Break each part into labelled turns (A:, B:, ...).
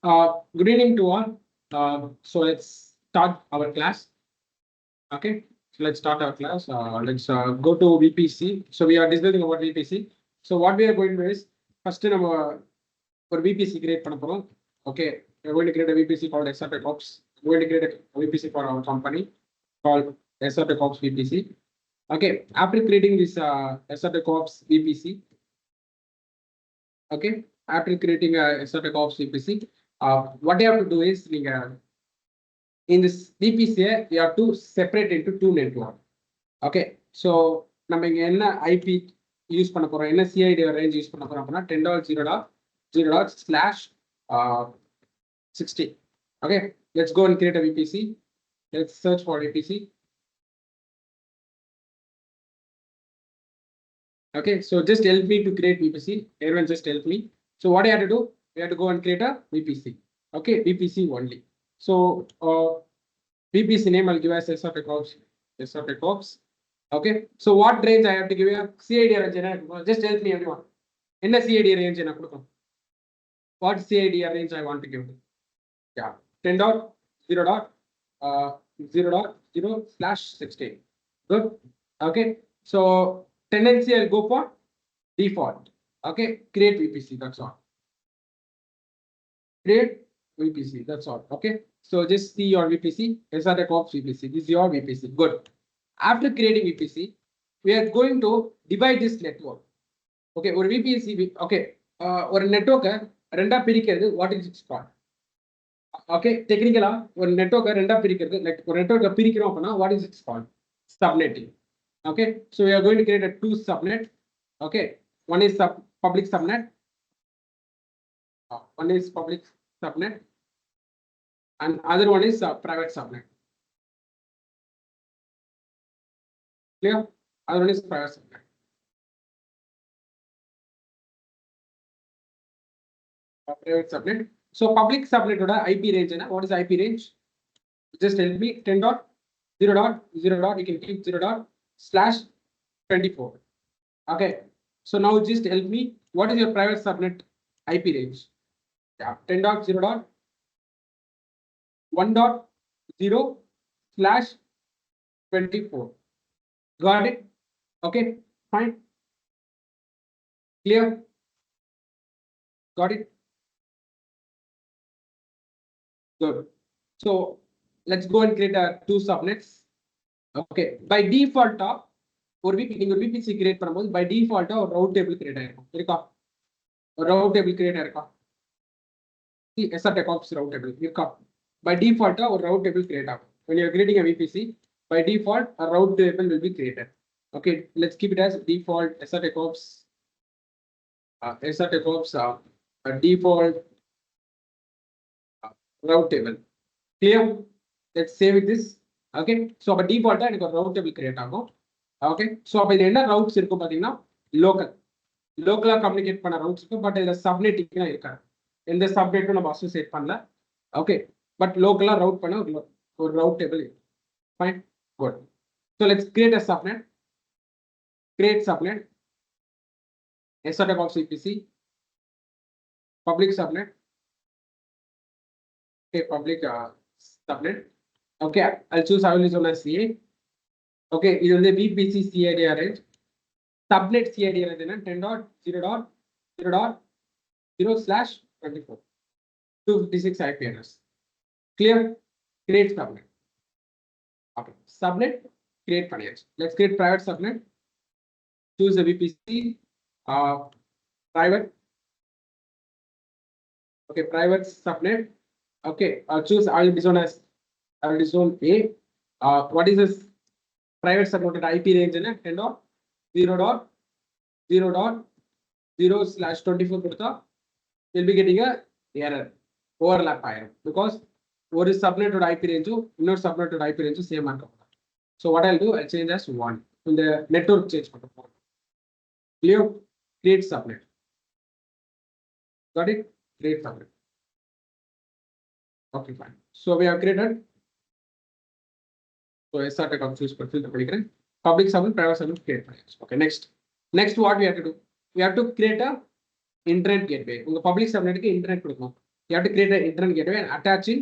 A: Good evening to all. So let's start our class. Okay, so let's start our class. Let's go to VPC. So we are discussing about VPC. So what we are going to do is first number for VPC create பண்ண போறோம். Okay, we're going to create a VPC called SRTech Ops. We're going to create a VPC for our company called SRTech Ops VPC. Okay, after creating this SRTech Ops VPC, okay, after creating a SRTech Ops VPC, what you have to do is in this VPC, you have to separate into two network. Okay, so நம்ம இங்க என்ன IP use பண்ண போறோம், என்ன CID range use பண்ண போறோம் அப்படின்னா 10.0.0./60. Okay, let's go and create a VPC. Let's search for VPC. Okay, so just help me to create VPC. Everyone just help me. So what I have to do, we have to go and create a VPC. Okay, VPC only. So VPC name I'll give as SRTech Ops. SRTech Ops. Okay, so what range I have to give you? CID range. Just help me everyone. In the CID range, what CID range I want to give? Yeah, 10.0.0.0/16. Good. Okay, so tendency I'll go for default. Okay, create VPC. That's all. Create VPC. That's all. Okay, so just see your VPC. SRTech Ops VPC. This is your VPC. Good. After creating VPC, we are going to divide this network. Okay, or VPC. Okay, or network ரெண்டா பிரிக்கிறது. What is it called? Okay, technically ஒரு network ரெண்டா பிரிக்கிறது. Like ஒரு network பிரிக்கிறோம் அப்படின்னா what is it called? Subnetting. Okay, so we are going to create a two subnet. Okay, one is public subnet. One is public subnet, and other one is private subnet. Clear? Other one is private subnet. Private subnet. So public subnet oda IP range na. What is IP range? Just help me. 10.0.0. You can keep 0./24. Okay. So now just help me. What is your private subnet IP range? Yeah, 10.0.1.0/24. Got it? Okay, fine. Clear? Got it? Good. So let's go and create two subnets. Okay, by default ஒரு VPC create பண்ணும்போது by default ஒரு route table create ஆயிருக்கும். இருக்கா? ஒரு route table create ஆயிருக்கா? See, SRTech Ops route table இருக்கா? By default ஒரு route table create ஆகும். When you are creating a VPC, by default a route table will be created. Okay, let's keep it as default SRTech Ops. SRTech Ops default route table. Clear? Let's save it this. Okay, so by default எனக்கு ஒரு route table create ஆகும். Okay, so அப்ப இது என்ன routes இருக்கும் பாத்தீங்கன்னா லோக்கலா communicate பண்ண routes இருக்கும். பட் இதுல சப்நெட்டிங்னா இருக்காது. எந்த சப்நெட்டும் நம்ம அசோசியேட் பண்ணல. ஓகே, பட் லோக்கலா ரவுட் பண்ண ஒரு route table. Fine, good. So let's create a subnet. Create subnet. SRTech Ops VPC. Public subnet. Okay, public subnet. Okay, I'll choose I will use on a CA. Okay, இது வந்து VPC CID range. Subnet CID range என்ன 10.0.0.0/24. 256 IP address. Clear? Create subnet. Okay, subnet create பண்ணியாச்சு. Let's create private subnet. Choose the VPC private. Okay, private subnet. Okay, choose I will zone as I will zone A. What is this private subnet IP range in 10.0.0.0/24 கொடுத்தா will be getting a error overlap ஆயிரும் because ஒரு subnet IP range இன்னொரு subnet IP range same இருக்கும். So what I'll do, I'll change as 1. இந்த network change பண்ண போறோம். Clear? Create subnet. Got it? Create subnet. Okay, fine. So we have created. So SRTech Ops use filter பண்ணிக்கிறேன். Public subnet, private subnet create பண்ணியாச்சு. Okay, next what we have to do? We have to create a internet gateway. உங்க public subnetக்கு internet கொடுக்கணும். You have to create an internet gateway and attach in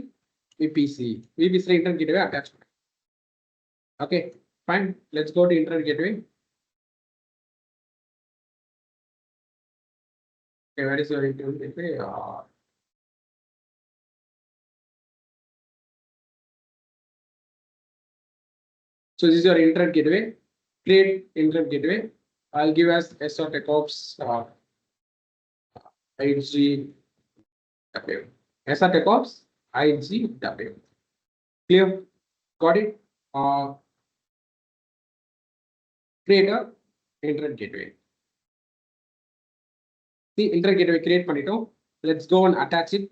A: VPC. VPC internet gateway attachment. Okay, fine. Let's go to internet gateway. Okay, where is your internet gateway? So this is your internet gateway. Create internet gateway. I'll give us SRTechOps IGW. SRTechOps IGW. Clear? Got it? Create a internet gateway. See, internet gateway create பண்ணிட்டோம். Let's go and attach it.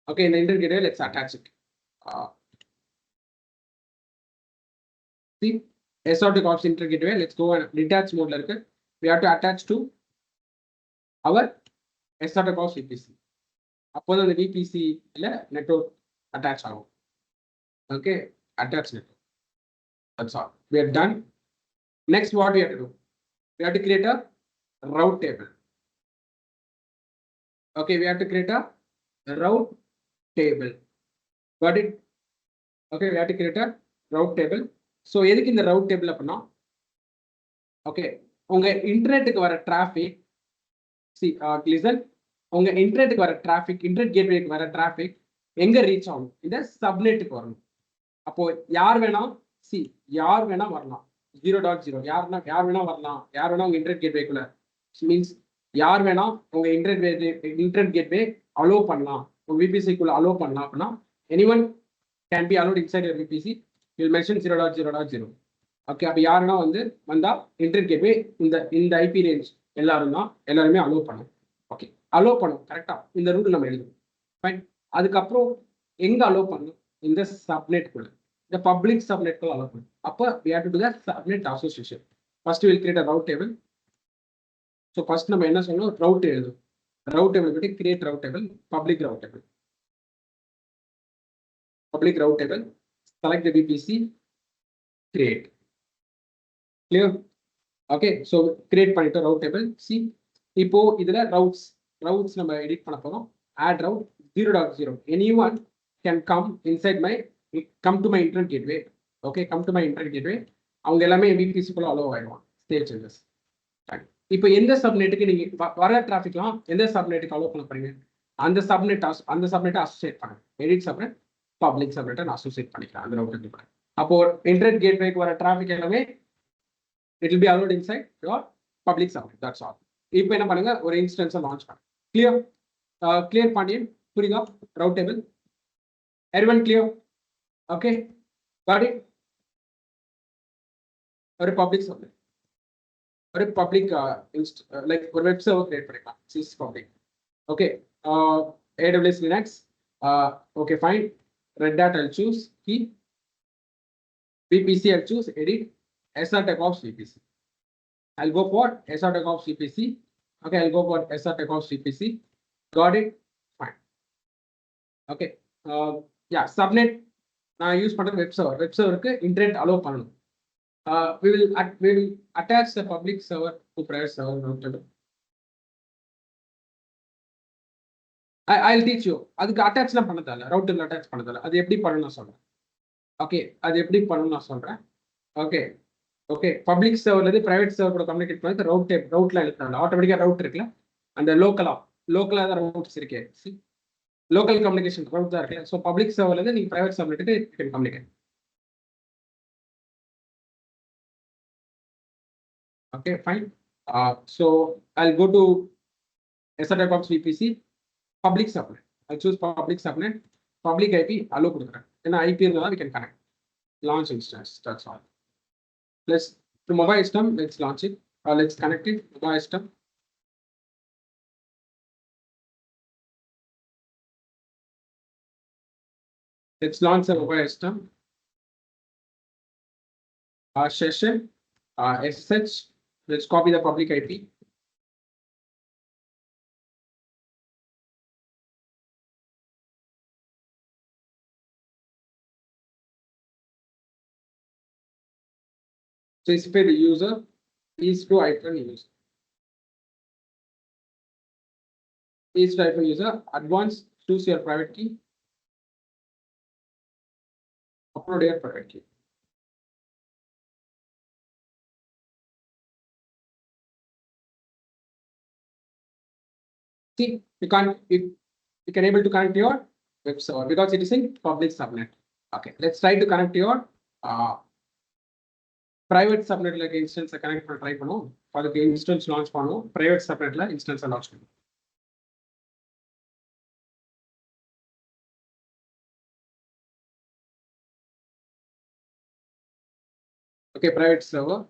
A: Okay, in the internet gateway, let's attach it. See, SRTechOps internet gateway. Let's go and detach mode. We have to attach to our SRTechOps VPC. அப்போது அந்த VPC network attach ஆகும். Okay, attach network. That's all. We are done. Next, what we have to do? We have to create a route table. Okay, we have to create a route table. Got it? Okay, we have to create a route table. So, எதுக்கு இந்த route table அப்படின்னா, okay, உங்க இன்டர்நெட்டுக்கு வர traffic, see, listen, உங்க இன்டர்நெட்டுக்கு வர traffic, internet கேட்வேக்கு வர traffic எங்க reach ஆகும்? இந்த சப்நெட்டுக்கு வரணும். அப்போ யார் வேணா, see, யார் வேணா வரலாம். 0.0 யார் வேணா வரலாம். யார் வேணா உங்க இன்டர்நெட் கேட்வேக்குள்ள மீன்ஸ் யார் வேணா உங்க இன்டர்நெட் கேட்வே அலோ பண்ணலாம். உங்க விபிசிக்குள்ள அலோ பண்ணலாம் அப்படின்னா anyone can be allowed inside your VPC. You will mention 0.0.0. Okay, அப்போ யாருன்னா வந்தா இன்டர்நெட் கேட்வே இந்த ஐபி ரேஞ்ச் எல்லாருமே அலோ பண்ணும். ஓகே, அலோ பண்ணும் கரெக்டா. இந்த ரூல் நம்ம எழுதும். ஃபைன். அதுக்கப்புறம் எங்க அலோ பண்ணும்? இந்த சப்நெட்குள்ள, இந்த பப்ளிக் சப்நெட்குள்ள அலோ பண்ணும். அப்போ we have to do the subnet association. First we will create a route table. So first நம்ம என்ன சொல்லணும்? route எழுதும். route table பத்தி create route table, public route table. Public route table, select the VPC, create. Clear? Okay, so create பண்ணிட்டு route table. See, இப்போ இதுல routes நம்ம edit பண்ண போறோம். Add route 0.0. Anyone can come to my internet gateway. Okay, come to my internet gateway. அவங்க எல்லாமே VPC குள்ள allow ஆயிடுவாங்க. State changes. இப்போ எந்த சப்நெட்டுக்கு நீங்க வர டிராஃபிக்லாம் எந்த சப்நெட்டுக்கு அலோ பண்ண போறீங்க? அந்த சப்நெட்டை அசோசியேட் பண்ணுங்க. எடிட் சப்நெட், பப்ளிக் சப்நெட்டை நான் அசோசியேட் பண்ணிக்கிறேன் அந்த ரவுட்டருக்கு. அப்போ இன்டர்நெட் கேட்வேக்கு வர டிராஃபிக் எல்லாமே it will be allowed inside your public subnet. That's all. இப்போ என்ன பண்ணுங்க? ஒரு இன்ஸ்டன்ஸை லான்ச் பண்ணுங்க. கிளியர் பாண்டியன், புரியுதா? Route table everyone clear? Okay, got it. ஒரு பப்ளிக் சப்நெட், ஒரு பப்ளிக் லைக் ஒரு வெப் சர்வர் கிரியேட் பண்ணிக்கலாம். சிஸ் public. Okay, AWS Linux. Okay, fine. Red Hat I'll choose. Key. VPC I'll choose. Edit. SRTechOps VPC. I'll go for SRTechOps VPC. Okay, I'll go for SRTechOps VPC. Got it? Fine. Okay. Yeah, subnet நான் use பண்ற web சர்வருக்கு internet allow பண்ணணும். We will attach the public server to private server route table. I'll teach you. அதுக்கு அட்டாச்லாம் பண்ணதால route table attach பண்ணதால அது எப்படி பண்ணணும் நான் சொல்றேன். ஓகே, அது எப்படி பண்ணணும் நான் சொல்றேன். ஓகே, பப்ளிக் சர்வர்ல இருந்து பிரைவேட் சர்வர் கூட கம்யூனிகேட் பண்ணி ரவுட்ல எழுதுறாங்க. ஆட்டோமேட்டிக்கா ரவுட் இருக்குல்ல, அந்த லோக்கலா தான் ரவுட்ஸ் இருக்கே. லோக்கல் கம்யூனிகேஷன் ரவுட் தான் இருக்குல்ல. ஸோ பப்ளிக் சர்வர்ல இருந்து நீங்க பிரைவேட் சர்வருக்கு communicate. Okay, fine. So I'll go to SRTechOps VPC, public subnet. I'll choose public subnet, public IP, allow கொடுக்குறேன். ஏன்னா IP இருந்தால் we can connect. Launch instance, that's all. Let's to mobile system, let's launch it. Let's connect it, mobile system. Let's launch the mobile system. Session, SSH. Let's copy the public IP. So specify the user is to -user. Is to -user advanced choose your private key, upload your private key. See, you can able to connect your web server because it is in public subnet. Okay, let's try to connect your private subnet like instance connect try பண்ணுவோம். அதுக்கு instance launch பண்ணுவோம். Private subnetல instance launch பண்ணுவோம். Okay, private server.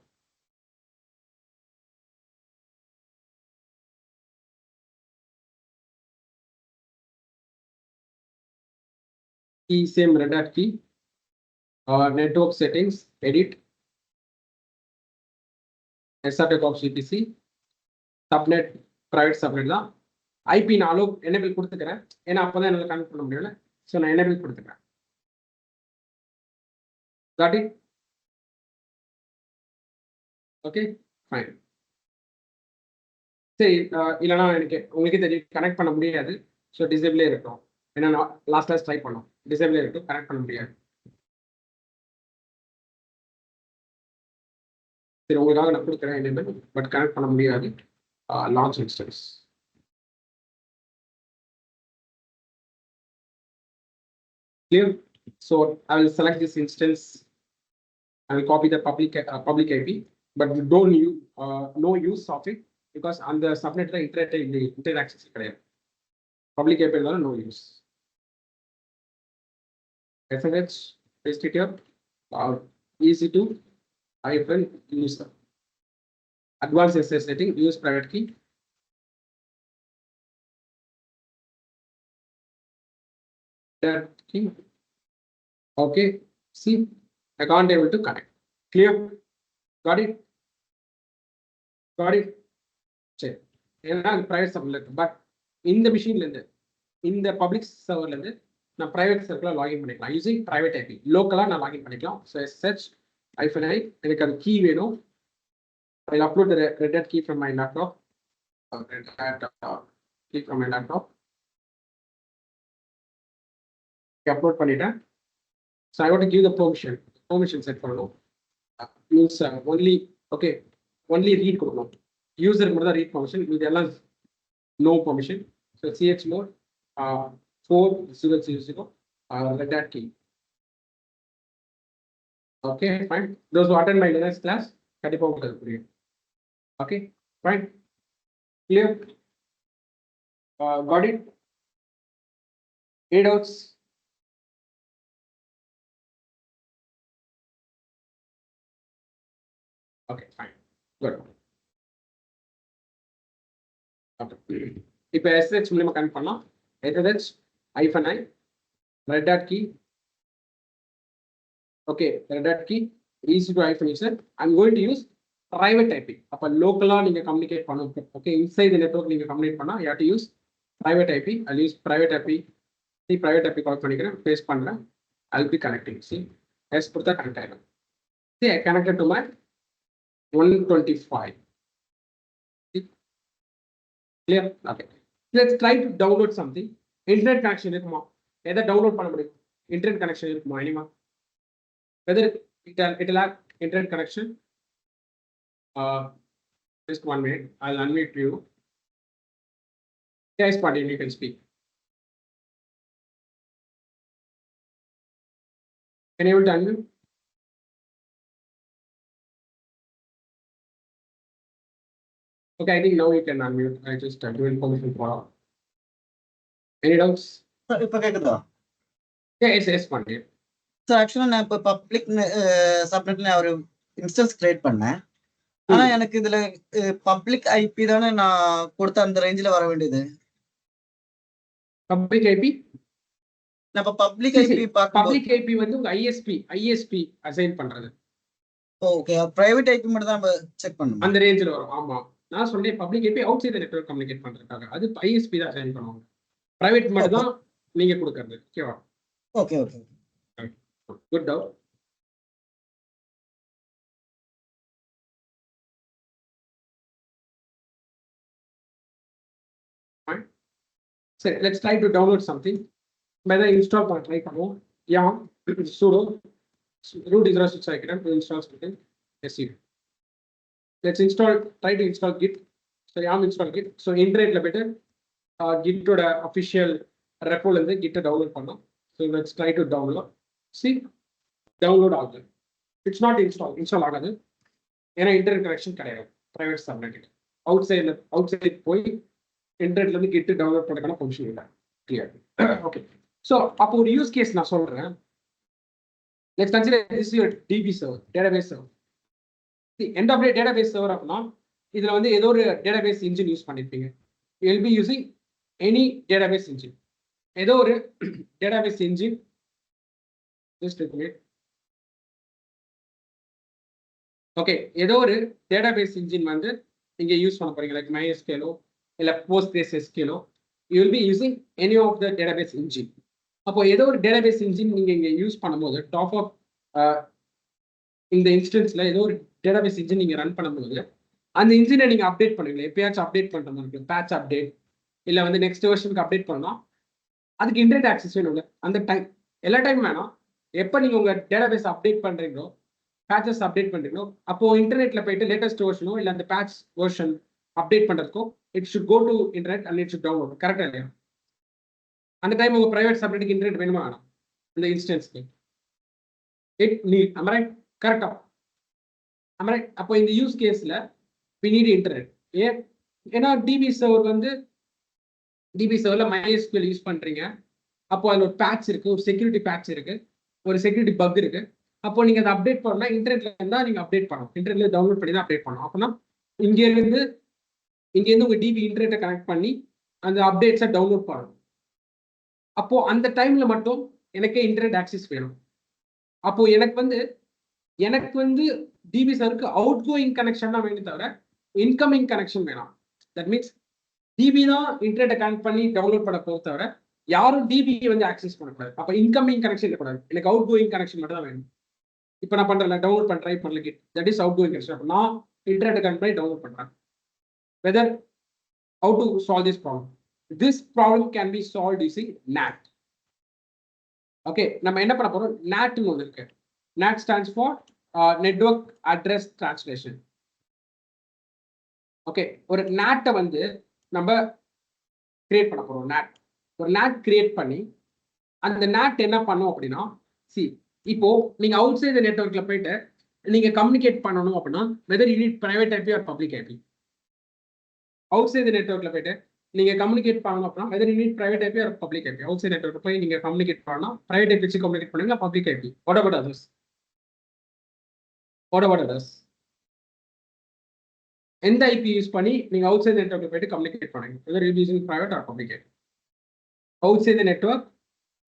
A: Key same Red Hat key. Network settings, edit. SRTech of CPC. Subnet, private subnet தான். IP நாலும் enable கொடுத்துக்கிறேன். ஏன்னா அப்பதான் என்னால கனெக்ட் பண்ண முடியல. So நான் enable கொடுத்துக்கிறேன். Got it? Okay, fine. சரி, இல்லைனா எனக்கு உங்களுக்கு தெரியும் கனெக்ட் பண்ண முடியாது. ஸோ டிசேபிளே இருக்கும். ஏன்னா லாஸ்ட் ட்ரை பண்ணோம். டிசேபிளே இருக்கும், கனெக்ட் பண்ண முடியாது. சரி, உங்களுக்காக நான் கொடுக்குறேன் enable, பட் கனெக்ட் பண்ண முடியாது. Launch instance. Clear? So I will select this instance. I will copy the public IP, but you don't use no use of it because on the subnet internet access கிடையாது. Public IP இருந்தாலும் no use. SSH, paste it here. Easy to user. Advanced SSH setting, use private key. That key. Okay, see, I can't able to connect. Clear? Got it? Got it? Check. Private subnet, but in the machine in the public server நான் private server login பண்ணிக்கலாம் using private IP. Local நான் login பண்ணிக்கலாம். So SSH -i எனக்கு அந்த key வேணும். I'll upload the Red Hat key from my laptop. Red Hat key from my laptop. Upload பண்ணிட்டேன். So I want to give the permission set பண்ணணும். Means only read கொடுக்கணும். User மட்டும் தான் read permission, இதெல்லாம் no permission. So chmod 4000 Red Hat key. Okay, fine. Those who attend my Linux class, கண்டிப்பா உங்களுக்கு புரியும். Okay, fine. Clear? Got it? Any doubts? Okay, fine. Good. இப்போ SSH மூலமா connect பண்ணலாம். SSH -i Red Hat key. Okay, Red Hat key easy to user. I'm going to use private IP. அப்ப லோக்கலா நீங்க communicate பண்ணணும். Okay, inside the network நீங்க communicate பண்ணா you have to use private IP. I'll use private IP. See, private IP கால் பண்ணிக்கிறேன், paste பண்றேன். I'll be connecting. See, S கொடுத்தா connect ஆயிடும். See, I connected to my 125. See? Clear? Okay. Let's try to download something. Internet connection இருக்குமா? எதை download பண்ண முடியும்? Internet connection இருக்குமா? Anima? Whether it'll have internet connection. Just 1 minute. I'll unmute you. Yes, Patil, you can speak. Can you able to unmute? Okay, I think now you can unmute. I just do information for all. Any doubts?
B: இப்ப கேக்குதா?
A: Yes, Patil.
B: So actually நான் இப்ப public சப்நெட்ல ஒரு instance create பண்ணேன். ஆனா எனக்கு இதுல public IP தானே நான் கொடுத்த அந்த ரேஞ்சில வர வேண்டியது.
A: பப்ளிக் ஐபி
B: நான் இப்ப பப்ளிக் ஐபி பார்க்க
A: பப்ளிக் ஐபி வந்து உங்க ஐஎஸ்பி அசைன் பண்றது.
B: ஓகே, பிரைவேட் ஐபி மட்டும் தான் செக் பண்ணணும்.
A: அந்த ரேஞ்சில வரும். ஆமா, நான் சொன்னேன் public IP out side network communicate பண்றதுக்காக. அது ஐஎஸ்பி தான் அசைன் பண்ணுவாங்க. பிரைவேட் மட்டும் தான் நீங்க கொடுக்கிறது. ஓகேவா?
B: Okay okay.
A: Good doubt. Fine. சரி, let's try to download something. Whether install பண்ண ட்ரை பண்ணுவோம். yum sudo root is restricted cycle to install something. Yes, let's install, try to install git. So yum install git. So internet la better git oda official repo la irundhu git download பண்ணோம். So let's try to download. See, download ஆகுது. It's not install ஆகாது. ஏன்னா internet connection கிடையாது. Private subnet outside போய் இன்டர்நெட்ல இருந்து kit download பண்ணக்கான function இல்லை. கிளியர்? ஓகே. ஸோ அப்போ ஒரு யூஸ் கேஸ் நான் சொல்றேன். Let's consider this your DB server, database server. The end of day database server அப்படின்னா இதுல வந்து ஏதோ ஒரு டேட்டாபேஸ் இன்ஜின் யூஸ் பண்ணிருப்பீங்க. You will be using any database engine. ஏதோ ஒரு டேட்டாபேஸ் இன்ஜின், ஜஸ்ட் ஓகே, ஏதோ ஒரு டேட்டாபேஸ் இன்ஜின் வந்து நீங்க யூஸ் பண்ண போறீங்க, லைக் MySQL இல்ல PostgreSQL. You will be using any of the database engine. அப்போ ஏதோ ஒரு டேட்டாபேஸ் இன்ஜின் நீங்க இங்க யூஸ் பண்ணும்போது டாப் ஆஃப் இந்த இன்ஸ்டன்ஸ்ல ஏதோ ஒரு டேட்டாபேஸ் இன்ஜின் நீங்க ரன் பண்ணும்போது அந்த இன்ஜினை நீங்க அப்டேட் பண்ணுவீங்க. எப்பயாச்சும் அப்டேட் பண்ற மாதிரி இருக்கு, பேட்ச் அப்டேட் இல்ல வந்து நெக்ஸ்ட் வெர்ஷனுக்கு அப்டேட் பண்ணணும். அதுக்கு இன்டர்நெட் ஆக்சஸ் வேணும்ல. அந்த டைம் எல்லா டைம் வேணாம். எப்போ நீங்க உங்க டேட்டாபேஸ் அப்டேட் பண்றீங்களோ, பேட்சஸ் அப்டேட் பண்றீங்களோ, அப்போ இன்டர்நெட்ல போயிட்டு லேட்டஸ்ட் வெர்ஷனோ இல்ல அந்த பேட்ச் வெர்ஷன் அப்டேட் பண்றதுக்கோ it should go to internet and it should download. கரெக்டா இல்லையா? அந்த டைம் உங்க பிரைவேட் சப்நெட்டுக்கு இன்டர்நெட் வேணுமா வேணாம்? இந்த இன்ஸ்டன்ஸ்க்கு it need. am I right? கரெக்டா? am I right? அப்போ இந்த யூஸ் கேஸ்ல we need இன்டர்நெட். ஏன்னா டிபி சர்வர்ல MySQL யூஸ் பண்றீங்க. அப்போ அதுல ஒரு பேட்ச் இருக்கு, ஒரு செக்யூரிட்டி பேட்ச் இருக்கு, ஒரு செக்யூரிட்டி பக் இருக்கு. அப்போ நீங்க அதை அப்டேட் பண்ணா இன்டர்நெட்ல இருந்தா நீங்க அப்டேட் பண்ணணும். இன்டர்நெட்ல டவுன்லோட் பண்ணி தான் அப்டேட் பண்ணணும். அப்படின்னா இங்க இருந்து உங்க டிபி இன்டர்நெட்டை கனெக்ட் பண்ணி அந்த அப்டேட்ஸை டவுன்லோட் பண்ணணும். அப்போ அந்த டைம்ல மட்டும் எனக்கு இன்டர்நெட் ஆக்சஸ் வேணும். அப்போ எனக்கு வந்து டிபி சர்வருக்கு அவுட் கோயிங் கனெக்ஷன் தான் வேணும், தவிர இன்கமிங் கனெக்ஷன் வேணாம். தட் மீன்ஸ் டிபி தான் இன்டர்நெட்டை கனெக்ட் பண்ணி டவுன்லோட் பண்ண போக தவிர யாரும் டிபி வந்து ஆக்சஸ் பண்ணக்கூடாது. அப்போ இன்கமிங் கனெக்ஷன் இருக்கக்கூடாது. எனக்கு அவுட் கோயிங் கனெக்ஷன் மட்டும் தான் வேணும். இப்போ நான் பண்றேன், டவுன்லோட் பண்ண ட்ரை பண்ணல கிட், that is outgoing connection. அப்போ நான் இன்டர்நெட் கனெக்ட் பண்ணி டவுன்லோட் பண்றேன். Whether how to solve this problem? This problem can be solved using NAT. Okay, நம்ம என்ன பண்ண போறோம்? NAT னு ஒன்று இருக்கு. NAT stands for Network Address Translation. Okay, ஒரு NAT வந்து நம்ம கிரியேட் பண்ண போறோம். NAT ஒரு NAT கிரியேட் பண்ணி அந்த NAT என்ன பண்ணும் அப்படின்னா, இப்போ நீங்க அவுட் சைட் நெட்வொர்க்ல போயிட்டு நீங்க கம்யூனிகேட் பண்ணணும் அப்படின்னா whether you need private IP or public IP. Outside நெட்வொர்க்ல போயிட்டு நீங்க கம்யூனிகேட் பண்ணணும் அப்படின்னா whether you need private IP or public IP. Outside நெட்வொர்க்ல போய் நீங்க கம்யூனிகேட் பண்ணா பிரைவேட் ஐபி வச்சு கம்யூனிகேட் பண்ணுங்க, public IP. What about others? எந்த ஐபி யூஸ் பண்ணி நீங்க அவுட் சைட் நெட்வொர்க்ல போயிட்டு கம்யூனிகேட் பண்ணுங்க, whether you using private or public IP. Outside network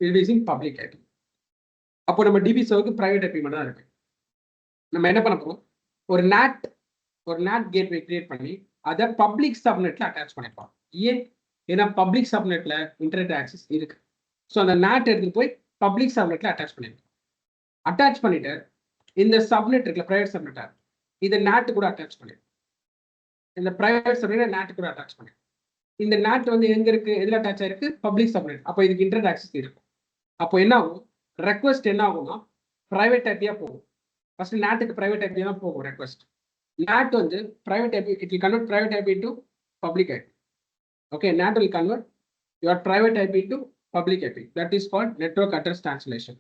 A: you using public IP. அப்போ நம்ம டிபி சர்வருக்கு பிரைவேட் ஐபி மட்டும் தான் இருக்கு. நம்ம என்ன பண்ண போறோம்? ஒரு NAT கேட்வே கிரியேட் பண்ணி அதை பப்ளிக் சப்நெட்ல அட்டாச் பண்ணிப்போம். ஏன்னா பப்ளிக் சப்நெட்ல இன்டர்நெட் ஆக்சஸ் இருக்கு. ஸோ அந்த NAT எடுத்து போய் பப்ளிக் சப்நெட்ல அட்டாச் பண்ணிப்போம். அட்டாச் பண்ணிட்டு இந்த சப்நெட் இருக்குல்ல, பிரைவேட் சப்நெட்டா, இதை NAT கூட அட்டாச் பண்ணிடும். இந்த பிரைவேட் சப்நெட் NAT கூட அட்டாச் பண்ணிடும். இந்த NAT வந்து எங்க இருக்கு, எதுல அட்டாச் ஆயிருக்கு? Public subnet. அப்போ இதுக்கு இன்டர்நெட் ஆக்சஸ் இருக்கும். அப்போ என்ன ஆகும்? ரெக்வஸ்ட் என்ன ஆகும்னா பிரைவேட் ஐபியா போகும். ஃபர்ஸ்ட் NATக்கு பிரைவேட் ஐபி தான் போகும் ரெக்வஸ்ட். NAT வந்து private IP, it will convert private IP to public IP. Okay, NAT will convert your private IP to public IP. That is called network address translation.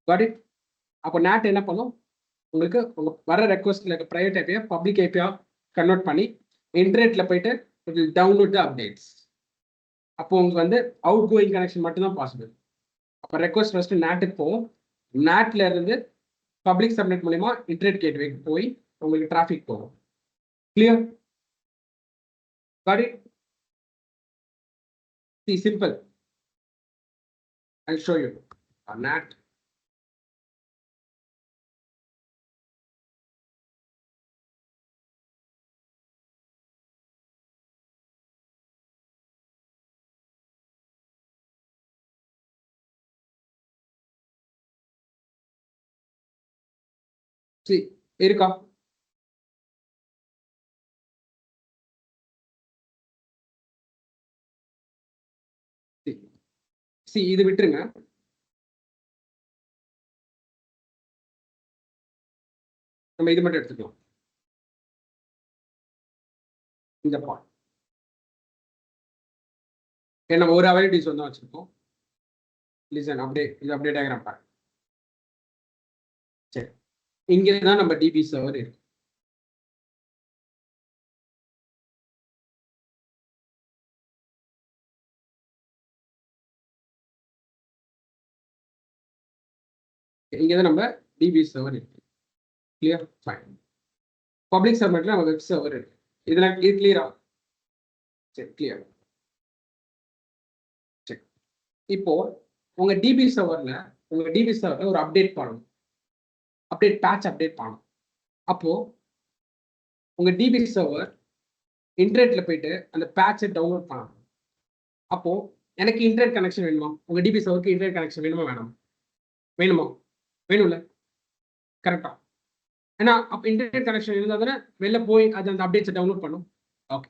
A: Got it? அப்போ NAT என்ன பண்ணும்? உங்களுக்கு வர ரெக்வஸ்ட்ல இருக்க private ஐபியா public ஐபியா convert பண்ணி இன்டர்நெட்ல போயிட்டு it will download the updates. அப்போ உங்களுக்கு வந்து அவுட் கோயிங் கனெக்ஷன் மட்டும் தான் பாசிபிள். அப்போ ரெக்வஸ்ட் ஃபர்ஸ்ட் NATக்கு போகும். NATல இருந்து பப்ளிக் சப்நெட் மூலமா இன்டர்நெட் கேட்வேக்கு போய் உங்களுக்கு டிராஃபிக் போகும். Clear? Got it? See, simple. I'll show you. A NAT. See, இருக்கா? see இது விட்டுருங்க. நம்ம இது மட்டும் எடுத்துக்கலாம். இந்த பாயிண்ட் நம்ம ஒரு அவைலிட்டிஸ் வந்து வச்சிருக்கோம். லிசன் அப்படியே இது அப்படியே டயக்ராம் பாருங்க. சரி, இங்கே தான் நம்ம டிபி சர்வர் இருக்கு. இங்கே தான் நம்ம டிபி சர்வர் இருக்கு. கிளியர்? ஃபைன். பப்ளிக் சர்வர்ல நம்ம வெப் சர்வர் இருக்கு. இதெல்லாம் கிளியரா? சரி, கிளியர். சரி, இப்போ உங்க டிபி சர்வர்ல ஒரு அப்டேட் பண்ணணும். பேட்ச் அப்டேட் பண்ணணும். அப்போ உங்க டிபி சர்வர் இன்டர்நெட்ல போயிட்டு அந்த பேட்சை டவுன்லோட் பண்ணணும். அப்போ எனக்கு இன்டர்நெட் கனெக்ஷன் வேணுமா? உங்க டிபி சர்வருக்கு இன்டர்நெட் கனெக்ஷன் வேணுமா வேணாமா? வேணும்ல, கரெக்டா? ஏன்னா அப்போ இன்டர்நெட் கனெக்ஷன் இருந்தால் தானே வெளில போய் அது அந்த அப்டேட்ஸை டவுன்லோட் பண்ணும். ஓகே,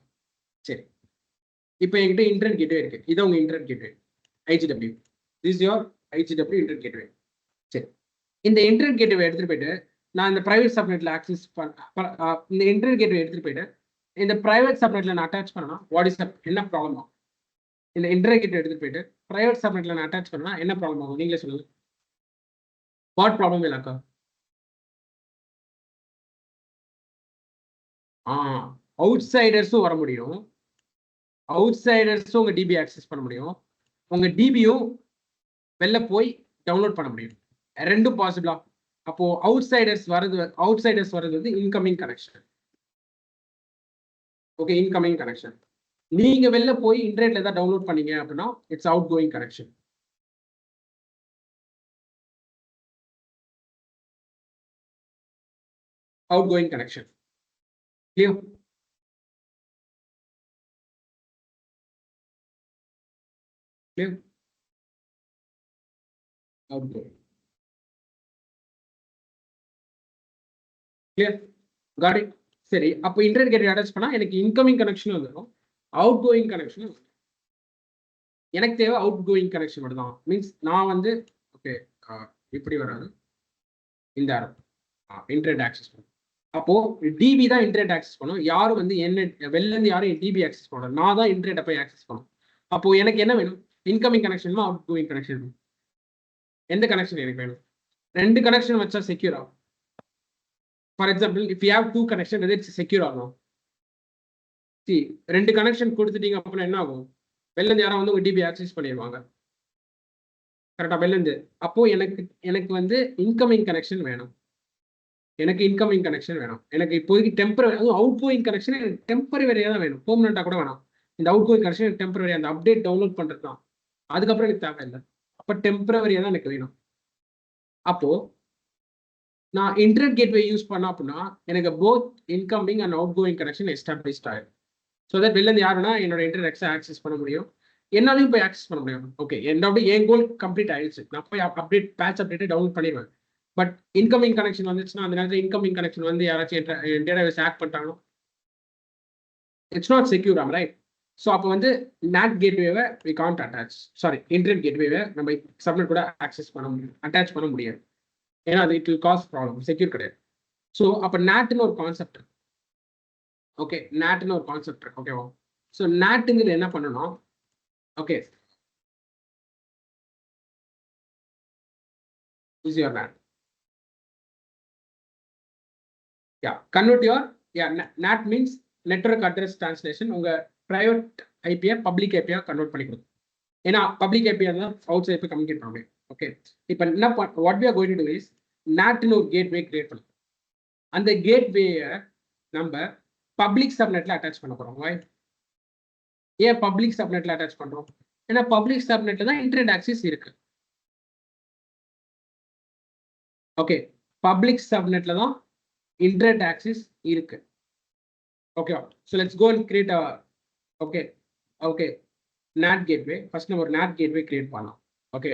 A: சரி. இப்போ என்கிட்ட இன்டர்நெட் கேட்வே இருக்கு. இதான் உங்க internet gateway IGW. This is your IGW internet gateway. சரி, இந்த இன்டர்நெட் கேட்வே எடுத்துட்டு போயிட்டு நான் இந்த பிரைவேட் சப்நெட்ல ஆக்சஸ் இந்த இன்டர்நெட் கேட்வே எடுத்துட்டு போயிட்டு இந்த பிரைவேட் சப்நெட்ல நான் அட்டாச் பண்ணனா வாட் இஸ் என்ன ப்ராப்ளம் ஆகும்? இந்த இன்டர்நெட் கேட்வே எடுத்துட்டு போயிட்டு பிரைவேட் சப்நெட்ல நான் அட்டாச் பண்ணனா என்ன ப்ராப்ளம் ஆகும்? நீங்களே சொல்லுங்க. What problem will occur? அவுட்சைடர்ஸும் வர முடியும். அவுட்சைடர்ஸும் உங்க டிபி ஆக்சஸ் பண்ண முடியும். உங்க டிபியும் வெளில போய் டவுன்லோட் பண்ண முடியும். ரெண்டும் பாசிபிளா? அப்போ அவுட்சைடர்ஸ் வர்றது வந்து incoming connection. Okay, incoming connection. நீங்க வெளில போய் இன்டர்நெட்ல ஏதாவது டவுன்லோட் பண்ணீங்க அப்படின்னா it's out going connection. outgoing connection. Clear? Clear? Outgoing. Clear? Got it? சரி, அப்போ இன்டர்நெட் கேட்வே அட்டாச் பண்ணா எனக்கு இன்கமிங் கனெக்ஷன் வந்துடும், அவுட் கோயிங் கனெக்ஷன். எனக்கு தேவை அவுட் கோயிங் கனெக்ஷன் மட்டும் தான். மீன்ஸ் நான் வந்து ஓகே இப்படி வராது, இந்த இன்டர்நெட் ஆக்சஸ் பண்ணும். அப்போ டிபி தான் இன்டர்நெட் ஆக்சஸ் பண்ணும். யாரும் வந்து என்ன வெளில இருந்து யாரும் டிபி ஆக்சஸ் பண்ணணும், நான் தான் இன்டர்நெட்டை போய் ஆக்சஸ் பண்ணும். அப்போ எனக்கு என்ன வேணும்? Incoming connection out going connection வேணும். எந்த கனெக்ஷன் எனக்கு வேணும்? ரெண்டு கனெக்ஷன் வச்சா செக்யூர் ஆகும். For example, if you have two connection whether it's secure ஆகும். சி ரெண்டு கனெக்ஷன் கொடுத்துட்டீங்க அப்படின்னா என்ன ஆகும்? வெளில இருந்து யாரும் வந்து உங்க டிபி ஆக்சஸ் பண்ணிடுவாங்க. கரெக்டா? வெளில இருந்து. அப்போ எனக்கு வந்து இன்கமிங் கனெக்ஷன் வேணும். எனக்கு இன்கமிங் கனெக்ஷன் வேணும். எனக்கு இப்போதைக்கு டெம்பரரி, அதுவும் அவுட் கோயிங் கனெக்ஷன் எனக்கு டெம்பரரியா தான் வேணும். பெர்மனண்டா கூட வேணாம். இந்த அவுட் கோயிங் கனெக்ஷன் எனக்கு டெம்பரரி, அந்த அப்டேட் டவுன்லோட் பண்றது தான். அதுக்கப்புறம் எனக்கு தேவையில்லை. அப்போ டெம்பரரியா தான் எனக்கு வேணும். அப்போ நான் இன்டர்நெட் கேட்வே யூஸ் பண்ண அப்படின்னா எனக்கு both incoming and out going connection established ஆயிடும். ஸோ தட் வெளில இருந்து யாருன்னா என்னோட இன்டர்நெட் ஆக்சஸ் பண்ண முடியும், என்னாலையும் போய் ஆக்சஸ் பண்ண முடியும். ஓகே, என் கோல் கம்ப்ளீட் ஆயிடுச்சு. நான் போய் பேட்ச் அப்டேட் டவுன்லோட் பண்ணிடுவேன். பட் இன்கமிங் கனெக்ஷன் வந்துச்சுன்னா அந்த நேரத்தில் இன்கமிங் கனெக்ஷன் வந்து யாராச்சும் டேட்டாபேஸ் ஹேக் பண்ணிட்டாங்களோ it's not secure, right? So அப்போ வந்து NAT கேட்வேவை we can't attach, sorry internet கேட்வேவை நம்ம சப்நெட் கூட ஆக்சஸ் பண்ண முடியும், அட்டாச் பண்ண முடியாது. ஏன்னா அது it will cause problem, secure கிடையாது. ஸோ அப்போ NATன்னு ஒரு கான்செப்ட். ஓகே, NATன்னு ஒரு கான்செப்ட் இருக்கு. ஓகேவா? ஸோ NATங்கிறது என்ன பண்ணணும்? Okay, is your NAT. Yeah, convert your NAT means network address translation. உங்க private IP public IP convert பண்ணி கொடுக்கும். ஏன்னா பப்ளிக் IP தான் அவுட் சைட் போய் கம்யூனிகேட் பண்ண முடியும். ஓகே, இப்போ என்ன what we are going to do is NATன்னு ஒரு கேட்வே கிரியேட் பண்ணணும். அந்த கேட்வேயை நம்ம பப்ளிக் சப்நெட்ல அட்டாச் பண்ண போறோம். ஏன் பப்ளிக் சப்நெட்ல அட்டாச் பண்றோம்? ஏன்னா பப்ளிக் சப்நெட்ல தான் இன்டர்நெட் ஆக்சஸ் இருக்கு. ஓகே, பப்ளிக் சப்நெட்ல தான் இன்டர்நெட் ஆக்சஸ் இருக்கு. Okay, so let's go and create okay NAT gateway. First நம்ம ஒரு NAT gateway கிரியேட் பண்ணலாம். ஓகே,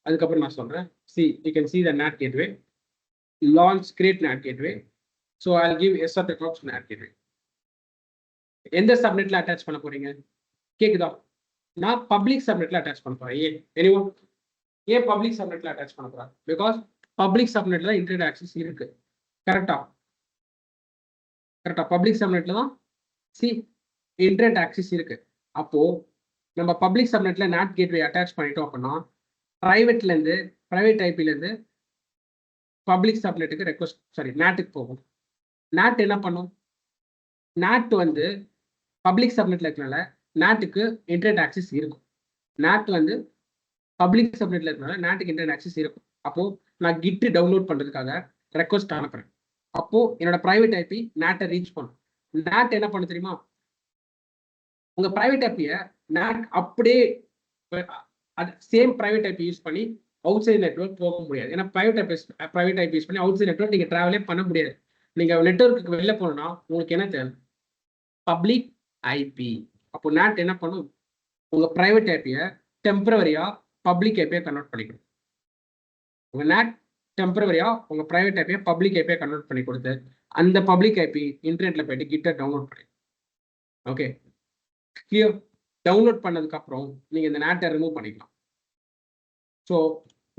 A: அதுக்கப்புறம் நான் சொல்றேன். you can see the NAT gateway. Launch create NAT gateway. So I'll give SRTalks NAT gateway. எந்த சப்நெட்ல attach பண்ண போறீங்க? கேக்குதா? நான் பப்ளிக் சப்நெட்ல அட்டாச் பண்ண போறேன். ஏன் பப்ளிக் சப்நெட்ல அட்டாச் பண்ண போறேன்? பிகாஸ் பப்ளிக் சப்நெட்ல இன்டர்நெட் ஆக்சஸ் இருக்கு. கரெக்டா பப்ளிக் சப்நெட்ல தான் இன்டர்நெட் ஆக்சஸ் இருக்கு. அப்போ நம்ம பப்ளிக் சப்நெட்ல NAT கேட்வே அட்டாச் பண்ணிட்டோம் அப்படின்னா பிரைவேட் ஐபில இருந்து பப்ளிக் சப்நெட்டுக்கு NATக்கு போகும். NAT என்ன பண்ணும்? NAT வந்து பப்ளிக் சப்நெட்ல இருக்கனால NATக்கு இன்டர்நெட் ஆக்சஸ் இருக்கும். NAT வந்து பப்ளிக் சப்நெட்ல இருக்கனால NATக்கு இன்டர்நெட் ஆக்சஸ் இருக்கும். அப்போ நான் கிட் டவுன்லோட் பண்றதுக்காக ரெக்வஸ்ட் அனுப்புறேன். அப்போ என்னோட பிரைவேட் ஐபி NAT ரீச் பண்ணும். NAT என்ன பண்ண தெரியுமா? உங்க பிரைவேட் ஐபியை NAT அப்படியே சேம் பிரைவேட் ஐபி யூஸ் பண்ணி அவுட் சைட் நெட்வொர்க் போக முடியாது. ஏன்னா பிரைவேட் ஐபி யூஸ் பண்ணி அவுட் சைட் நெட்வொர்க் நீங்க டிராவலே பண்ண முடியாது. நீங்க நெட்வொர்க்கு வெளில போகணும்னா உங்களுக்கு என்ன தேவை? Public IP. அப்போ NAT என்ன பண்ணும்? உங்க பிரைவேட் ஐபியை டெம்பரவரியா பப்ளிக் ஐபியை கன்வெர்ட் பண்ணிக்கணும். உங்க NAT டெம்பரவரியா உங்க பிரைவேட் ஐபியை பப்ளிக் ஐபியை கன்வெர்ட் பண்ணி கொடுத்து அந்த பப்ளிக் ஐபி இன்டர்நெட்ல போயிட்டு கிட்ட டவுன்லோட் பண்ணி ஓகே கிளியர். டவுன்லோட் பண்ணதுக்கு அப்புறம் நீங்க இந்த NAT ரிமூவ் பண்ணிக்கலாம். ஸோ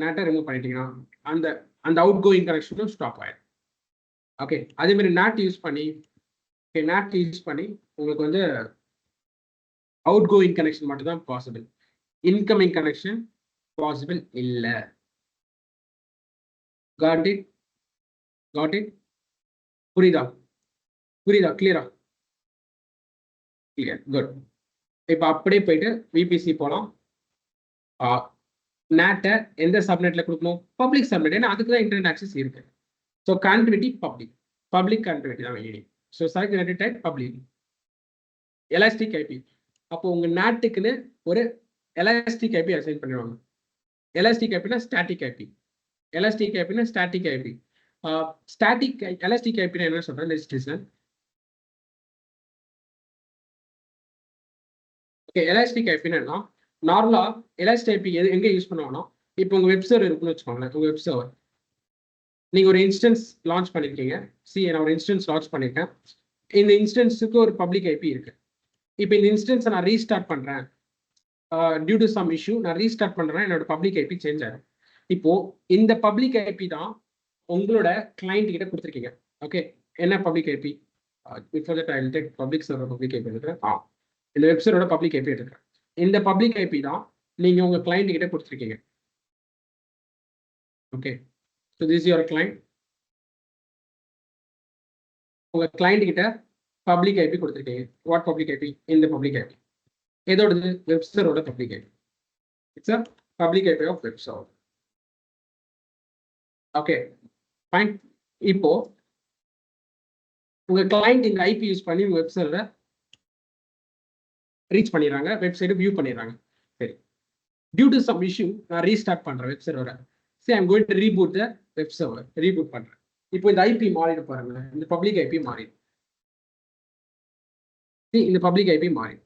A: NAT ரிமூவ் பண்ணிட்டீங்கன்னா அந்த அவுட் கோயிங் கனெக்ஷனும் ஸ்டாப் ஆயிடும். ஓகே அதே மாதிரி NAT யூஸ் பண்ணி உங்களுக்கு வந்து அவுட் கோயிங் கனெக்ஷன் மட்டும் தான் பாசிபிள். இன்கமிங் கனெக்ஷன் பாசிபிள் இல்லை. காட் இட் புரியுதா கிளியரா? Clear, good. இப்போ அப்படியே போயிட்டு விபிசி போகலாம். NAT எந்த சப்நெட்ல கொடுக்கணும்? Public subnet. ஏன்னா அதுக்கு தான் இன்டர்நெட் ஆக்சஸ் இருக்கு. ஸோ கனெக்டிவிட்டி பப்ளிக் கனெக்டிவிட்டி தான் வேணும். So select connectivity type public. Elastic IP. அப்போ உங்க NATக்குன்னு ஒரு எலாஸ்டிக் ஐபி அசைன் பண்ணிடுவாங்க. எலாஸ்டிக் ஐபினா ஸ்டாட்டிக் ஐபி. எலாஸ்டிக் ஐபினா என்ன சொல்றேன்? ஓகே எலாஸ்டிக் ஐபினா நார்மலா எலாஸ்டிக் ஐபி எங்க யூஸ் பண்ணுவாங்கன்னா, இப்போ உங்க வெப் சர்வர் இருக்குன்னு வச்சுக்கோங்களேன். உங்க வெப் சர்வர் நீங்க ஒரு இன்ஸ்டன்ஸ் லான்ச் பண்ணிருக்கீங்க. நான் ஒரு இன்ஸ்டன்ஸ் லான்ச் பண்ணிருக்கேன். இந்த இன்ஸ்டன்ஸுக்கு ஒரு பப்ளிக் ஐபி இருக்கு. இப்போ இந்த இன்ஸ்டன்ஸை நான் ரீஸ்டார்ட் பண்றேன். டியூ டு சம் இஷ்யூ நான் ரீஸ்டார்ட் பண்றேன். என்னோட பப்ளிக் ஐபி சேஞ்ச் ஆகும். இப்போ இந்த பப்ளிக் ஐபி தான் உங்களோட கிளைண்ட் கிட்ட கொடுத்துருக்கீங்க. ஓகே என்ன public IP? Before that I will take public server public IP எடுக்கிறேன். இந்த வெப் சர்வரோட பப்ளிக் ஐபி எடுக்கிறேன். இந்த பப்ளிக் ஐபி தான் நீங்க உங்க கிளைண்ட் கிட்ட கொடுத்துருக்கீங்க. Okay so this your client. உங்க கிளைண்ட் கிட்ட பப்ளிக் ஐபி கொடுத்துருக்கீங்க. What public IP? இந்த பப்ளிக் ஐபி எதோடது? வெப் சர்வரோட public IP. It's a public IP of web server. Okay fine. இப்போ உங்க கிளைண்ட் இந்த ஐபி யூஸ் பண்ணி உங்க வெப் சர்வரை ரீச் பண்ணிடுறாங்க, வெப்சைட் வியூ பண்ணிடுறாங்க. சரி, டியூ டு சம் இஷ்யூ நான் ரீஸ்டார்ட் பண்றேன் வெப் சர்வரை. சரி I'm going to reboot the web server. Reboot பண்றேன். இப்போ இந்த ஐபி மாறிடு பாருங்க. இந்த பப்ளிக் ஐபி மாறிடு. இந்த பப்ளிக் ஐபி மாறிடு.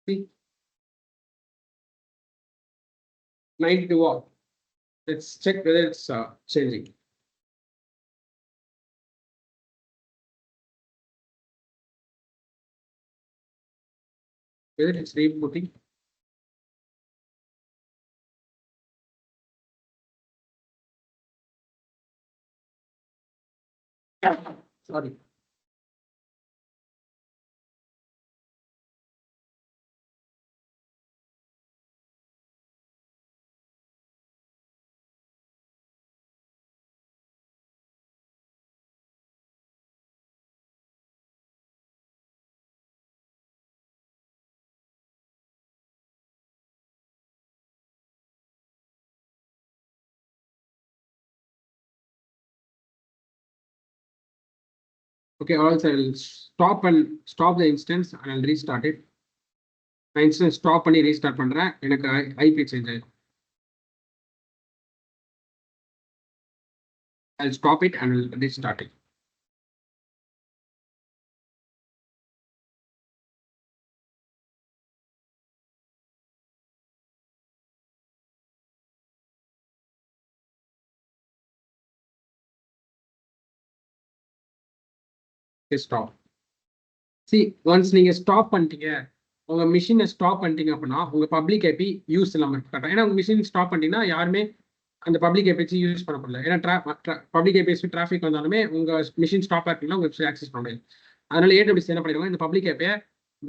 A: See 92 off. Let's check whether it's changing. Whether it's rebooting. Sorry. Okay, also I'll stop the instance and I'll restart it. நான் இன்ஸ்டன்ஸ் ஸ்டாப் பண்ணி ரீஸ்டார்ட் பண்றேன். எனக்கு ஐபி சேஞ்ச் ஆயிடும். I'll stop it and I'll restart it. Stop. C once நீங்க stop பண்ணிட்டீங்க, உங்க மிஷினை stop பண்ணிட்டீங்க அப்படின்னா உங்க பப்ளிக் ஐபி யூஸ் இல்லாம கரெக்டாக. ஏன்னா உங்க மிஷின் ஸ்டாப் பண்ணிட்டீங்கன்னா யாருமே அந்த பப்ளிக் ஐபி யூஸ் பண்ண முடியல. ஏன்னா பப்ளிக் ஐபி டிராஃபிக் வந்தாலுமே உங்க மிஷின் ஸ்டாப் ஆகிட்டீங்கன்னா உங்க வெப்சைட் ஆக்சஸ் பண்ண முடியாது. அதனால ஏடபிள்யூஎஸ் என்ன பண்ணிடுவாங்க, இந்த பப்ளிக் ஐபியை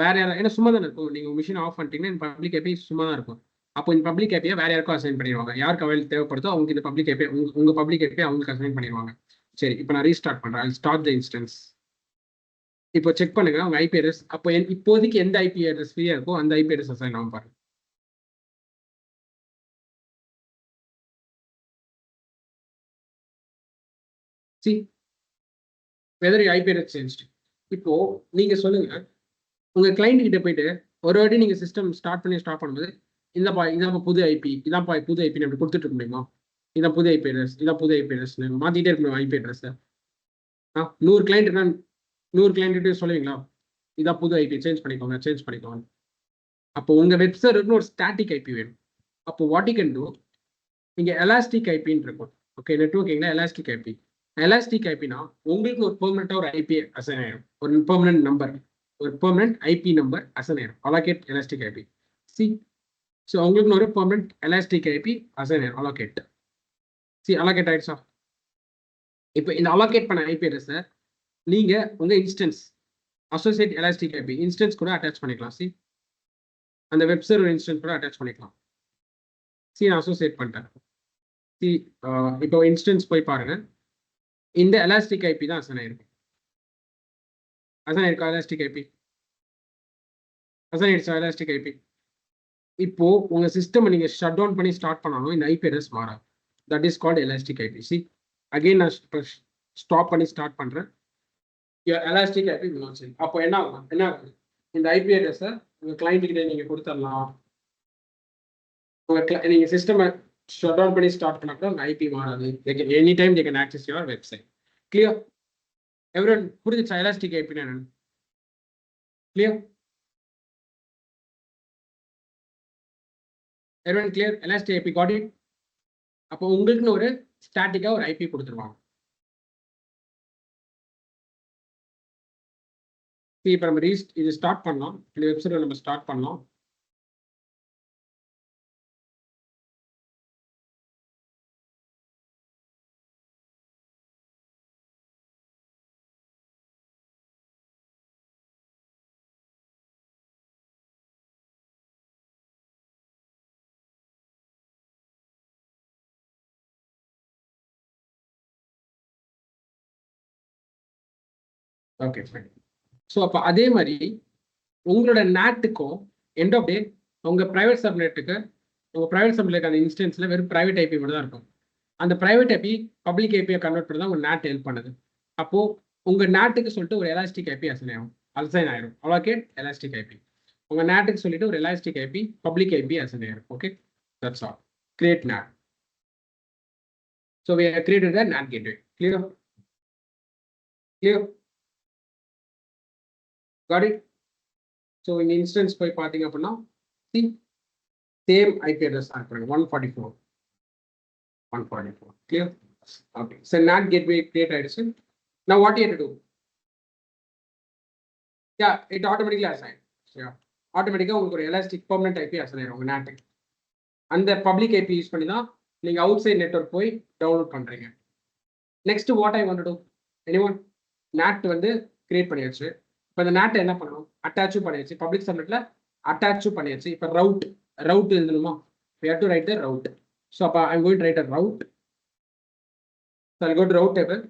A: வேற யாரும், ஏன்னா சும்மா தானே இருக்கும், நீங்க மிஷின் ஆஃப் பண்ணிட்டீங்கன்னா இந்த பப்ளிக் ஐபி சும்மா தான் இருக்கும். அப்போ இந்த பப்ளிக் ஐபியை வேற யாருக்கும் அசைன் பண்ணிடுவாங்க. யாருக்கு அவைல் தேவைப்படுதோ அவங்களுக்கு இந்த பப்ளிக் ஐபி உங்க பப்ளிக் ஐபி அவங்களுக்கு அசைன் பண்ணிடுவாங்க. சரி, இப்போ நான் ரீஸ்டார்ட் பண்றேன். Start the instance. இப்போ செக் பண்ணுங்க உங்க ஐபி அட்ரஸ். அப்போ இப்போதைக்கு எந்த ஐபி அட்ரஸ் ஃப்ரீயா இருக்கோ அந்த ஐபி அட்ரஸ் அசைன் ஆகும் பாருங்க. See whether your IP address changed. இப்போ நீங்க சொல்லுங்க, உங்க கிளைண்ட் கிட்ட போயிட்டு ஒரு வாட்டி நீங்க சிஸ்டம் ஸ்டார்ட் பண்ணி ஸ்டாப் பண்ணும்போது இதான் புது ஐபி, இதான் புது ஐபி அப்படி கொடுத்துட்டு இருக்க முடியுமா? இதான் புது ஐபி அட்ரஸ், இதான் புது ஐபி அட்ரஸ் மாத்திட்டே இருக்கணும் ஐபி அட்ரஸ். 100 கிளைண்ட் 100 கிளைண்ட் சொல்லுவீங்களா இதான் புது ஐபி சேஞ்ச் பண்ணிக்கோங்க. அப்போ உங்க வெப் சர்வருக்கு ஒரு ஸ்டாட்டிக் ஐபி வேணும். அப்போ வாட் யூ கேன் டூ, நீங்க எலாஸ்டிக் ஐபின்னு இருக்கும். ஓகே, நெட்வொர்க்கிங்ல எலாஸ்டிக் ஐபி. எலாஸ்டிக் ஐபினா உங்களுக்கு ஒரு பெர்மனண்டா ஒரு ஐபி அசைன் ஆயிடும். ஒரு பெர்மனன்ட் நம்பர், ஒரு பெர்மனன்ட் ஐபி நம்பர் அசைன் ஆயிடும். Allocate elastic IP. See so உங்களுக்கு ஒரு பெர்மனன்ட் எலாஸ்டிக் ஐபி அசைன் ஆயிடும். அலோகேட். சி அலோகேட் ஆயிடுச்சா? இப்போ இந்த அலோகேட் பண்ண ஐபி அட்ரஸை நீங்க உங்க instance associate elastic IP instance கூட அட்டாச் பண்ணிக்கலாம். சி அந்த வெப் சர்வர் இன்ஸ்டன்ஸ் கூட அட்டாச் பண்ணிக்கலாம். சி நான் அசோசியேட் பண்ணிட்டேன். சி இப்போ இன்ஸ்டன்ஸ் போய் பாருங்க, இந்த எலாஸ்டிக் ஐபி தான் அசைன் ஆயிருக்கும். அசைன் ஆயிருக்கா எலாஸ்டிக் ஐபி? அசைன் ஆயிடுச்சா எலாஸ்டிக் ஐபி? இப்போ உங்க சிஸ்டம் நீங்க ஷட் டவுன் பண்ணி ஸ்டார்ட் பண்ணாலும் இந்த ஐபி அட்ரஸ் மாறாது. That is called elastic IP. See again நான் ஸ்டாப் பண்ணி ஸ்டார்ட் பண்றேன். Elastic IP change. அப்போ என்ன ஆகும், இந்த ஐபி அட்ரஸை உங்க கிளைண்ட் கிட்ட நீங்க கொடுத்துடலாம். நீங்க சிஸ்டம் ஷட் டவுன் பண்ணி ஸ்டார்ட் பண்ணா கூட உங்க ஐபி மாறாது. Any time they can access your website. Clear? Everyone புரிஞ்சுச்சா எலாஸ்டிக் ஐபி என்னன்னு? Clear? everyone clear? Elastic IP got it? அப்போ உங்களுக்குன்னு ஒரு ஸ்டாட்டிக்கா ஒரு ஐபி கொடுத்துருவாங்க. இப்போ நம்ம இது ஸ்டார்ட் பண்ணலாம். இந்த வெப்சைட் நம்ம ஸ்டார்ட் பண்ணலாம். Okay fine. ஸோ அப்போ அதே மாதிரி உங்களோட நேட்டுக்கும் எண்ட் ஆஃப் டே உங்க பிரைவேட் சப்நெட்டுக்கு உங்க பிரைவேட் சப்நெட் அந்த இன்ஸ்டன்ஸ்ல வெறும் பிரைவேட் ஐபி மட்டும் தான் இருக்கும். அந்த பிரைவேட் ஐபி பப்ளிக் ஐபியை கன்வெர்ட் பண்ணி தான் உங்க நேட் ஹெல்ப் பண்ணுது. அப்போ உங்க நேட்டுக்கு சொல்லிட்டு ஒரு எலாஸ்டிக் ஐபி அசைன் ஆயிடும். Allocate elastic IP. உங்க நேட்டுக்கு சொல்லிட்டு ஒரு elastic IP public IP assign ஆயிடும். Okay, that's all. Create NAT. So we have created a NAT gateway. Clear? Clear? Got it? So in instance by parting up now, see same IP address 144. 144. Clear? Okay. So NAT gateway create address. Now what you have to do? Yeah, it automatically assigned. Yeah. Automatically உங்களுக்கு elastic permanent IP assign ஆகும் NAT. அந்த public IP use பண்ணி தான் நீங்க outside network போய் download பண்றீங்க. Next what I want to to, anyone NAT வந்து create பண்ணியாச்சு. இப்போ இந்த NAT என்ன பண்ணணும், அட்டாச்சும் பண்ணியாச்சு. பப்ளிக் சப்நெட்ல அட்டாச்சும் பண்ணியாச்சு. இப்போ route எழுதணுமா, we have to write the route. So அப்போ I'm going to write a route. So I'll go to route table.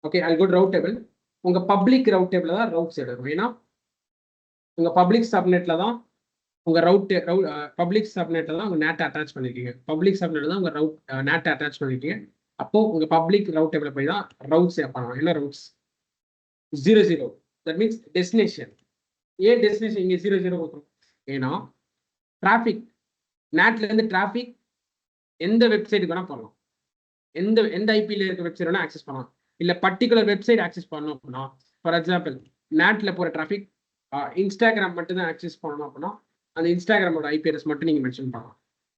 A: Okay, I'll go to route table. உங்க பப்ளிக் ரவுட் டேபிள் தான் ரவுட்ஸ் எடுக்கணும். ஏன்னா உங்க பப்ளிக் சப்நெட்ல தான் உங்க பப்ளிக் சப்நெட்ல தான் உங்க NAT அட்டாச் பண்ணிருக்கீங்க. பப்ளிக் சப்நெட்ல தான் உங்க NAT அட்டாச் பண்ணிருக்கீங்க. அப்போ உங்க பப்ளிக் ரவுட் டேபிள் போய் தான் ரவுட்ஸ் பண்ணணும். என்ன ரவுட்ஸ்? 00. That means destination. ஏன் டெஸ்டினேஷன் இங்க 00 கொடுக்கணும்? ஏன்னா டிராஃபிக் NATல இருந்து டிராஃபிக் எந்த வெப்சைட்டுக்கு வேணா பண்ணலாம். எந்த ஐபியில் இருக்க வெப்சைட் வேணா ஆக்சஸ் பண்ணலாம். இல்ல பர்டிகுலர் வெப்சைட் ஆக்சஸ் பண்ணணும் அப்படின்னா, ஃபார் எக்ஸாம்பிள் NATல போற டிராஃபிக் இன்ஸ்டாகிராம் மட்டும் தான் ஆக்சஸ் பண்ணணும் அப்படின்னா அந்த இன்ஸ்டாகிராமோட ஐபி அட்ரஸ் மட்டும் நீங்க மென்ஷன் பண்ணலாம்.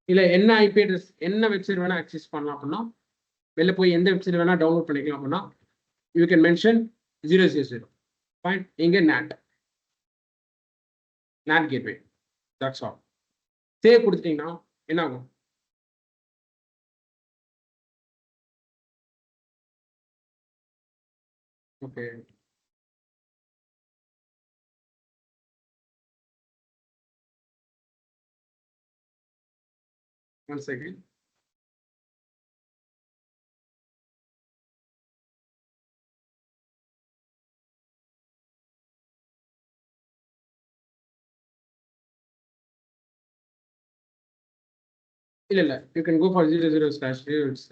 A: இல்ல என்ன ஐபி அட்ரஸ் என்ன வெப்சைட் வேணா ஆக்சஸ் பண்ணலாம் அப்படின்னா வெளில போய் எந்த வெப்சைட் வேணா டவுன்லோட் பண்ணிக்கலாம் அப்படின்னா யூ கேன் மென்ஷன் 000. ஃபைன். இங்க NAT gateway. That's all. Save கொடுத்துட்டீங்கன்னா என்ன ஆகும்? ஓகே. One second. இல்ல you can go for 00/0 it's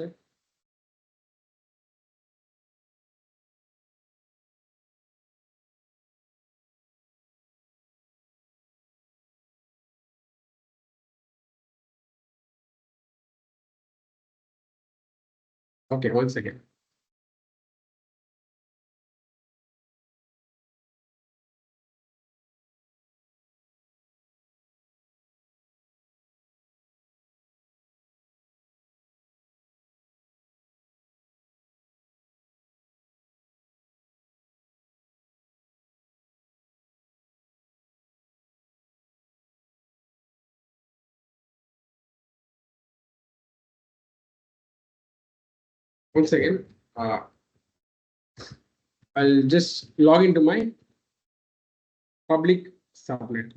A: okay. One second. Once again, I'll just log into my public subnet.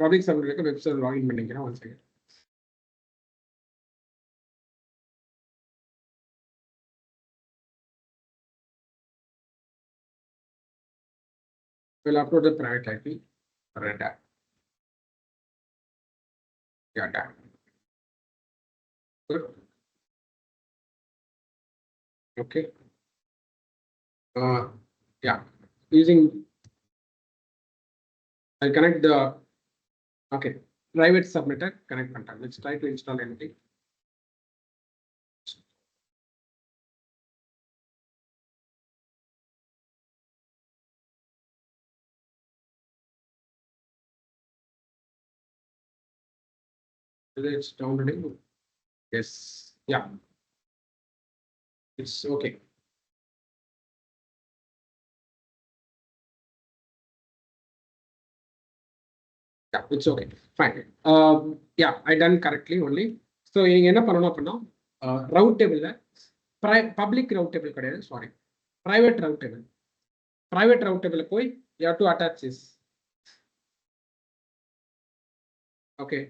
A: Public subnet website login பண்ணிக்கிறேன். Once again. We'll upload the private IP. Red hat. Yeah, done. Good. Okay. Yeah. Using, I'll connect the, okay, private subnetter connect contact. Let's try to install anything. Whether it's downloading. Yes. Yeah. It's okay. Yeah, it's okay. Fine. Yeah, I done correctly only. So நீங்க என்ன பண்ணணும் அப்படின்னா route டேபிள்ல public route table கிடையாது, sorry, private route table. Private route table போய் you have to attach this. Okay.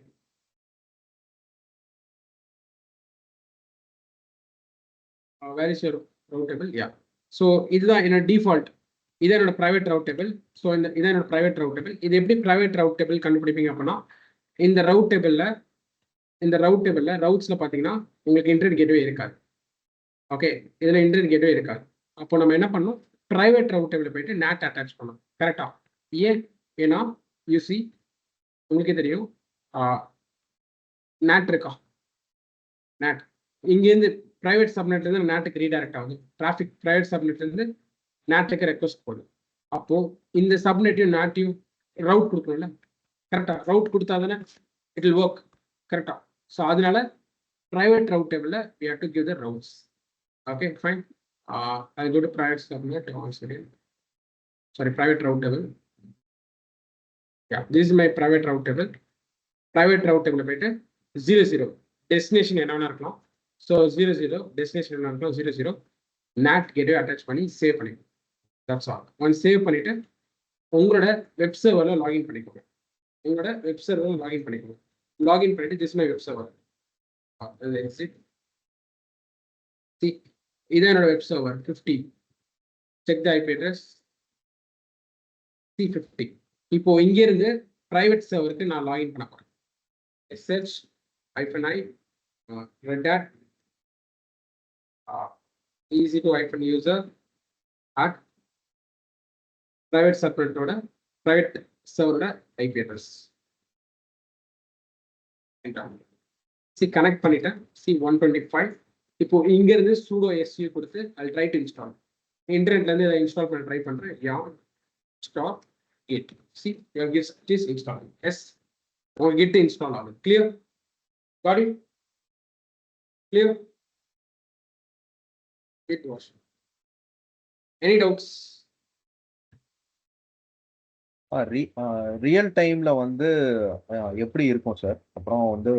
A: Where is your route table? Yeah. So இதுதான் என்னோட default. இது என்னோட பிரைவேட் ரவுட் டேபிள். ஸோ இதான் என்னோட பிரைவேட் ரவுட் டேபிள். இது எப்படி பிரைவேட் ரவுட் டேபிள் கண்டுபிடிப்பீங்க அப்படின்னா இந்த ரவுட் டேபிள்ல ரவுட்ஸ்ல பாத்தீங்கன்னா உங்களுக்கு இன்டர்நெட் கேட்வே இருக்காது. ஓகே, இதுல இன்டர்நெட் கேட்வே இருக்காது. அப்போ நம்ம என்ன பண்ணணும், பிரைவேட் ரவுட் டேபிள் போயிட்டு NAT அட்டாச் பண்ணணும். கரெக்டா? ஏன்னா யூசி உங்களுக்கே தெரியும் NAT இருக்கா, NAT இங்கேருந்து பிரைவேட் சப்நெட்ல இருந்து NATக்கு ரீடைரக்ட் ஆகுது. டிராஃபிக் பிரைவேட் சப்நெட்ல இருந்து NATக்கு ரெக்வஸ்ட் போகுது. அப்போ இந்த சப்நெட்டையும் NATடையும் ரவுட் கொடுக்கணும்ல, கரெக்டா? ரவுட் கொடுத்தா தானே இட் வில் ஒர்க். கரெக்டா? ஸோ அதனால பிரைவேட் ரவுட் டேபிள்ல we have to give the routes. Okay, fine. I'll go to private subnet once again. Sorry, private route table. Yeah, this is my private route table. Private route table போயிட்டு 00 destination என்னன்னா இருக்கலாம். So 00 destination என்ன இருக்கலாம் 00 NAT gateway attach பண்ணி save பண்ணிக்கணும். That's all. One save பண்ணிட்டு உங்களோட web சர்வர்ல login பண்ணிக்கோங்க. லாகின் பண்ணிட்டு திஸ் மை வெப் சர்வர். இதான் என்னோட web server 50. Check the IP address C50. இப்போ இங்க இருந்து பிரைவேட் சர்வருக்கு நான் லாகின் பண்ண போறேன். sh-i red hat easy to user at private subnetோட private server IP address. Connect பண்ணிட்டேன். C125. இப்போ இங்க இருந்து sudo su கொடுத்து I'll try to install. இன்டர்நெட்ல இருந்து இதை இன்ஸ்டால் பண்ண ட்ரை பண்றேன். install git. See, your git is installed. Yes, or git install ஆகும். Clear? Got it? Clear? Git version. Any doubts?
C: Real டைம்ல வந்து எப்படி இருக்கும் சார்? அப்புறம் வந்து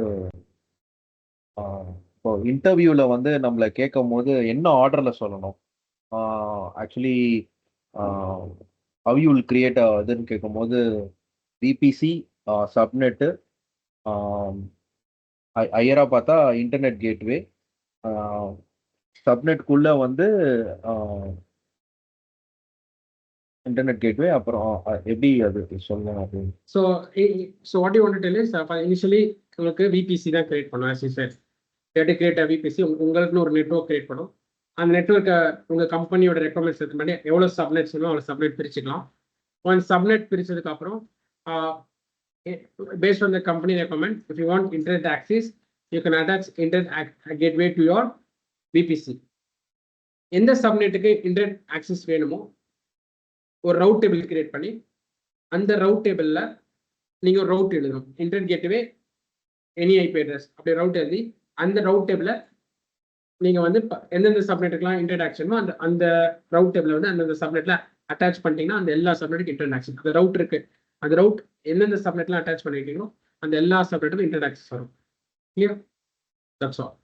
C: இப்போ இன்டர்வியூல வந்து நம்மளை கேட்கும் போது என்ன ஆர்டர்ல சொல்லணும்? Actually how you will create இதுன்னு கேட்கும்போது விபிசி, சப்நெட்டு, ஐயரா பார்த்தா இன்டர்நெட் கேட்வே, சப்நெட்குள்ள வந்து இன்டர்நெட் கேட்வே, அப்புறம் எப்படி அது சொல்லணும் அப்படின்னு.
A: So what you want to tell is initially உங்களுக்கு VPC தான் கிரியேட் பண்ணும். as you said you have to create a VPC. உங்களுக்குன்னு ஒரு நெட்வொர்க் கிரியேட் பண்ணும். அந்த நெட்வொர்க்கை உங்க கம்பெனியோட ரெக்குவயர்மெண்ட்ஸ் எடுத்து பண்ணி எவ்வளவு சப்நெட்ஸ் வேணுமோ அவ்வளோ சப்நெட் பிரிச்சுக்கலாம். ஒன் சப்நெட் பிரிச்சதுக்கு அப்புறம் based on the company requirement, if you want internet access, you can attach internet gateway to your VPC. எந்த சப்நெட்டுக்கு இன்டர்நெட் ஆக்சஸ் வேணுமோ ஒரு ரவுட் டேபிள் கிரியேட் பண்ணி அந்த ரவுட் டேபிளில் நீங்கள் ஒரு ரவுட் எழுதணும். Internet gateway any IP address அப்படி ரவுட் எழுதி அந்த ரவுட் டேபிளில் நீங்கள் வந்து எந்தெந்த சப்நெட்டுக்கெலாம் இன்டர்நெட் ஆக்ஷனோ அந்த ரவுட் டேபிளில் வந்து அந்தந்த சப்நெட்டில் அட்டாச் பண்ணிட்டீங்கன்னா அந்த எல்லா சப்நெட்டுக்கு இன்டர்நெட் ஆக்சஸ். அந்த ரவுட் இருக்கு, அந்த ரவுட் எந்தெந்த சப்நெட்லாம் அட்டாச் பண்ணிருக்கீங்களோ அந்த எல்லா சப்நெட்டுக்கும் இன்டர்நெட் ஆக்சஸ் வரும். Clear? That's all.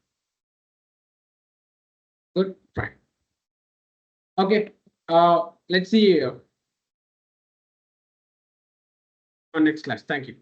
A: Good, fine. Okay, let's see on next class. Thank you.